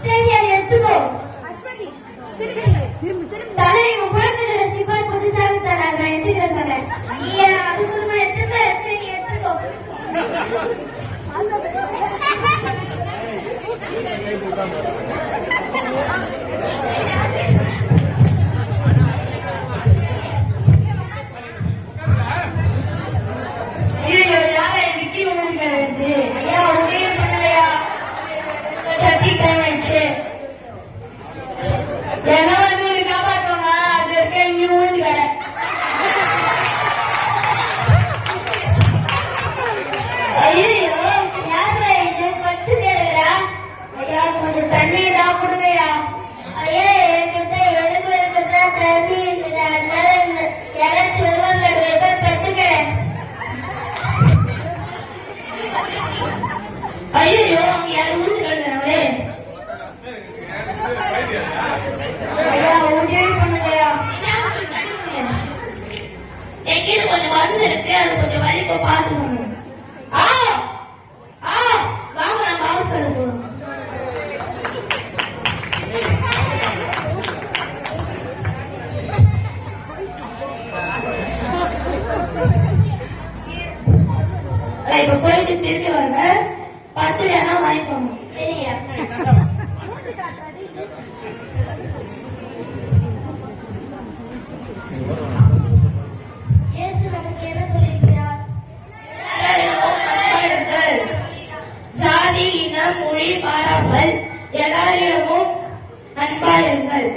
சரி அதை எடுத்துக்கோ. தலை குழந்தைகளை சிப்பாய் புதுசாக தராங்க, எடுத்துக்கிற தலை. அதுக்கு எடுத்துக்க. சரி எடுத்துக்கோ. ஐயோ அவங்க யாரும் ஊந்து கட்டுறாங்களே. எங்கிட்ட கொஞ்சம் மருந்து இருக்கு, அது கொஞ்சம் வலிக்கோ பார்த்துக்கணும். வாங்க நம்ம ஹாஸ்பிட்டல் போகணும். இப்ப போயிட்டு திரும்பி வருங்க, 10 ரூபா வாங்கிக்கோங்க. சரியா? ஜாதி இனம் மொழி பாராமல் எல்லாரிடமும் அன்பாயிருங்கள்.